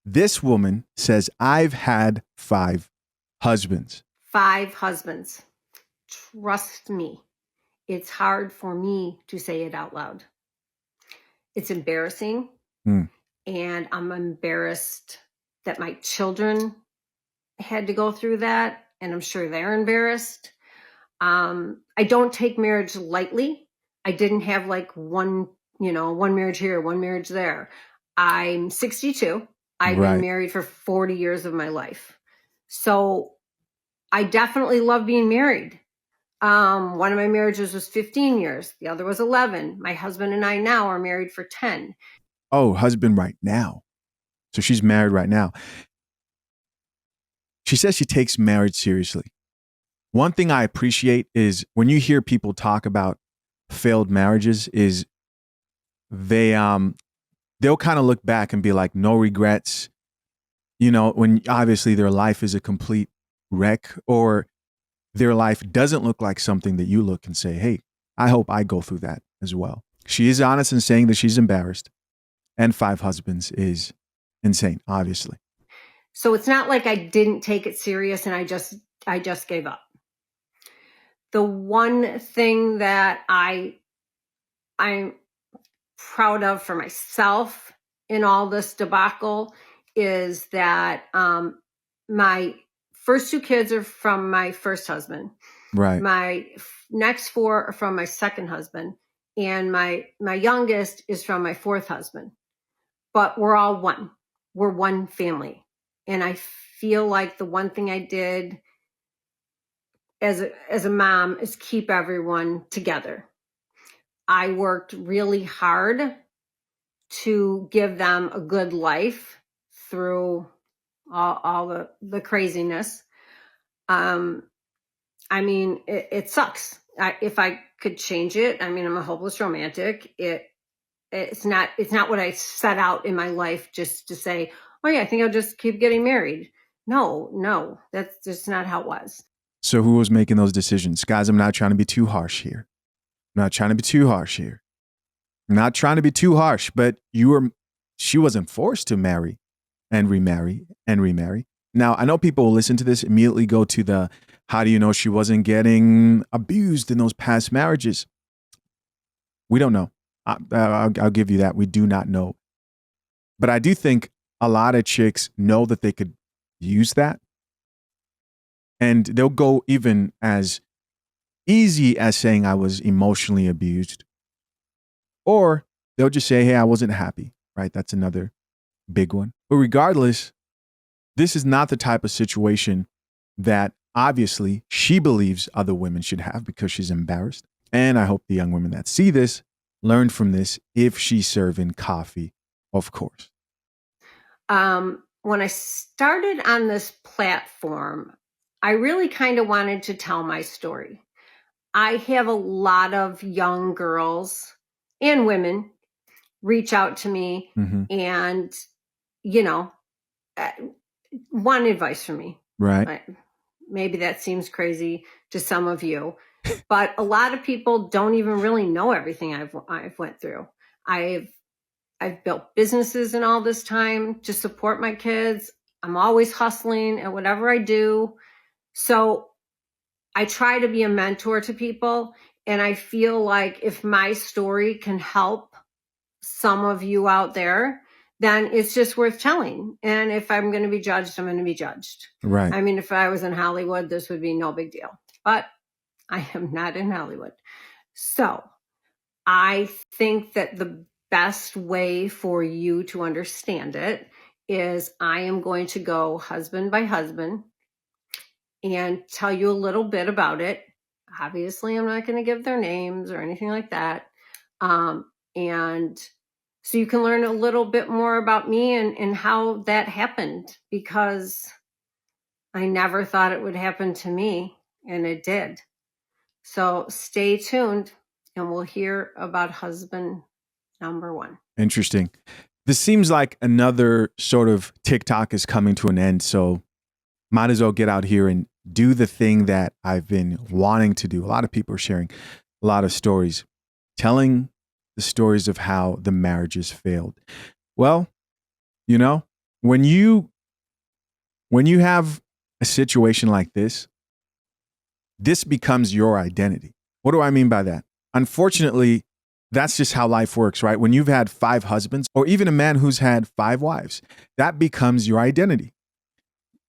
This woman says, I've had 5 husbands. 5 husbands. Trust me, it's hard for me to say it out loud. It's embarrassing. And I'm embarrassed that my children had to go through that. And I'm sure they're embarrassed. I don't take marriage lightly. I didn't have like one marriage here, one marriage there. I'm 62. I've been married for 40 years of my life. So I definitely love being married. One of my marriages was 15 years. The other was 11. My husband and I now are married for 10. Oh, husband right now. So she's married right now. She says she takes marriage seriously. One thing I appreciate is when you hear people talk about failed marriages is they'll kind of look back and be like, no regrets, when obviously their life is a complete wreck or their life doesn't look like something that you look and say, hey, I hope I go through that as well. She is honest in saying that she's embarrassed, and 5 husbands is insane, obviously. So it's not like I didn't take it serious and I just gave up. The one thing that I'm proud of for myself in all this debacle is that my first 2 kids are from my first husband. Right. My next 4 are from my second husband. And my youngest is from my 4th husband. But we're all one. We're one family. And I feel like the one thing I did as a mom is keep everyone together. I worked really hard to give them a good life through all the craziness. I mean, it sucks. If I could change it, I mean, I'm a hopeless romantic. It's not what I set out in my life just to say, oh yeah, I think I'll just keep getting married. No, that's just not how it was. So who was making those decisions? Guys, I'm not trying to be too harsh here. I'm not trying to be too harsh, but she wasn't forced to marry and remarry and remarry. Now, I know people will listen to this, immediately go to the, how do you know she wasn't getting abused in those past marriages? We don't know. I'll give you that. We do not know. But I do think a lot of chicks know that they could use that. And they'll go even as easy as saying I was emotionally abused. Or they'll just say, hey, I wasn't happy, right? That's another big one. But regardless, this is not the type of situation that obviously she believes other women should have because she's embarrassed. And I hope the young women that see this learn from this if she's serving coffee, of course. When I started on this platform, I really kind of wanted to tell my story. I have a lot of young girls and women reach out to me and, want advice from me. Right. Maybe that seems crazy to some of you, but a lot of people don't even really know everything I've went through. I've built businesses in all this time to support my kids. I'm always hustling at whatever I do. So I try to be a mentor to people. And I feel like if my story can help some of you out there, then it's just worth telling. And if I'm going to be judged, I'm going to be judged. Right. I mean, if I was in Hollywood, this would be no big deal. But I am not in Hollywood. So I think that the best way for you to understand it is I am going to go husband by husband and tell you a little bit about it. Obviously, I'm not going to give their names or anything like that. And so you can learn a little bit more about me and how that happened, because I never thought it would happen to me, and it did. So stay tuned and we'll hear about husband number 1. Interesting. This seems like another sort of TikTok is coming to an end. So might as well get out here and do the thing that I've been wanting to do. A lot of people are sharing a lot of stories, telling the stories of how the marriages failed. Well, when you have a situation like this becomes your identity. What do I mean by that? Unfortunately, that's just how life works, right? When you've had 5 husbands, or even a man who's had 5 wives, that becomes your identity.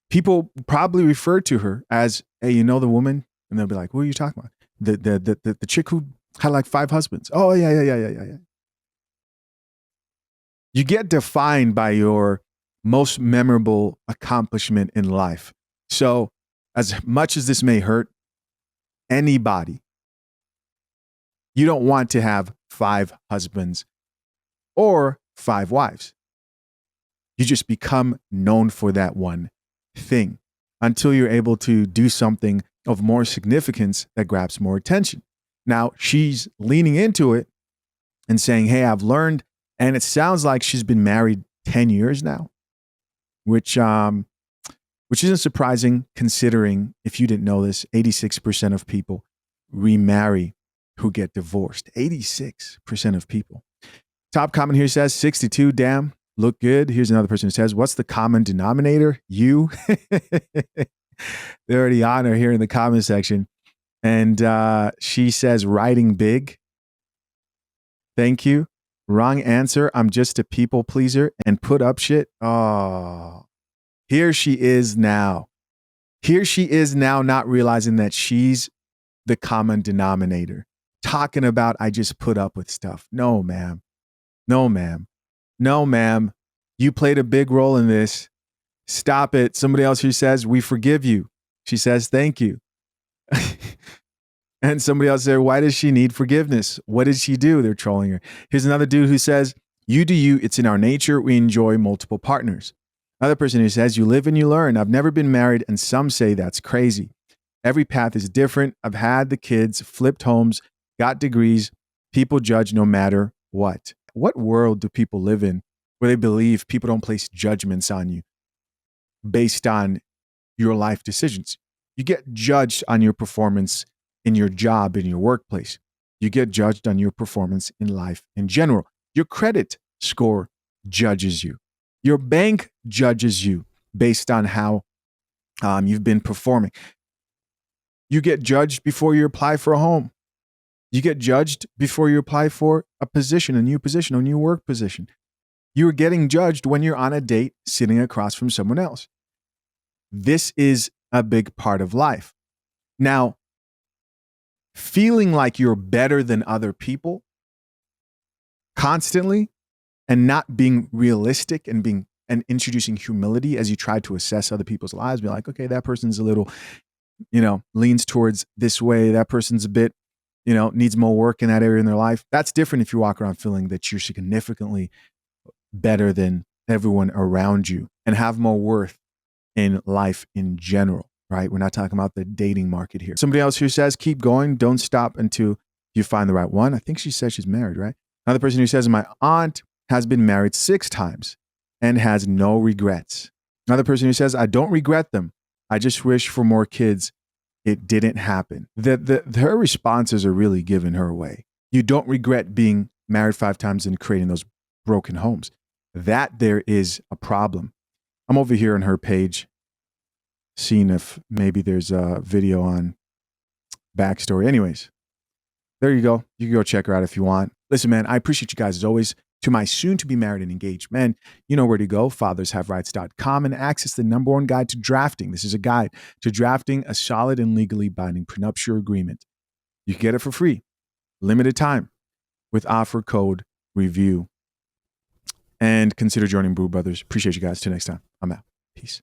People probably refer to her as, hey, you know the woman? And they'll be like, what are you talking about? The chick who had like 5 husbands. Oh, yeah. You get defined by your most memorable accomplishment in life. So, as much as this may hurt anybody, you don't want to have 5 husbands or 5 wives. You just become known for that one thing until you're able to do something of more significance that grabs more attention. Now, she's leaning into it and saying, hey, I've learned, and it sounds like she's been married 10 years now, which isn't surprising considering, if you didn't know this, 86% of people remarry who get divorced. 86% of people. Top comment here says 62, damn, look good. Here's another person who says, what's the common denominator? You. They're already on her here in the comment section. And she says, riding big. Thank you. Wrong answer. I'm just a people pleaser and put up shit. Oh, here she is now. Here she is now, not realizing that she's the common denominator. Talking about, I just put up with stuff. No, ma'am. No, ma'am. No, ma'am. You played a big role in this. Stop it. Somebody else who says, we forgive you. She says, thank you. And somebody else there, why does she need forgiveness? What did she do? They're trolling her. Here's another dude who says, you do you. It's in our nature. We enjoy multiple partners. Another person who says, you live and you learn. I've never been married, and some say that's crazy. Every path is different. I've had the kids, flipped homes, got degrees. People judge no matter what. What world do people live in where they believe people don't place judgments on you based on your life decisions? You get judged on your performance in your job, in your workplace. You get judged on your performance in life in general. Your credit score judges you. Your bank judges you based on how you've been performing. You get judged before you apply for a home. You get judged before you apply for a new work position. You're getting judged when you're on a date sitting across from someone else. This is a big part of life. Now, feeling like you're better than other people constantly and not being realistic and introducing humility as you try to assess other people's lives, be like, okay, that person's a little, leans towards this way. That person's a bit, needs more work in that area in their life. That's different if you walk around feeling that you're significantly better than everyone around you and have more worth in life in general, right? We're not talking about the dating market here. Somebody else who says, keep going. Don't stop until you find the right one. I think she says she's married, right? Another person who says, my aunt has been married 6 times and has no regrets. Another person who says, I don't regret them. I just wish for more kids. It didn't happen. Her responses are really giving her away. You don't regret being married 5 times and creating those broken homes. That there is a problem. I'm over here on her page, seeing if maybe there's a video on backstory. Anyways, there you go. You can go check her out if you want. Listen, man, I appreciate you guys as always. To my soon-to-be married and engaged men, you know where to go, fathershaverights.com, and access the #1 guide to drafting. This is a guide to drafting a solid and legally binding prenuptial agreement. You can get it for free, limited time, with offer code REVIEW. And consider joining Brew Brothers. Appreciate you guys. Till next time, I'm out. Peace.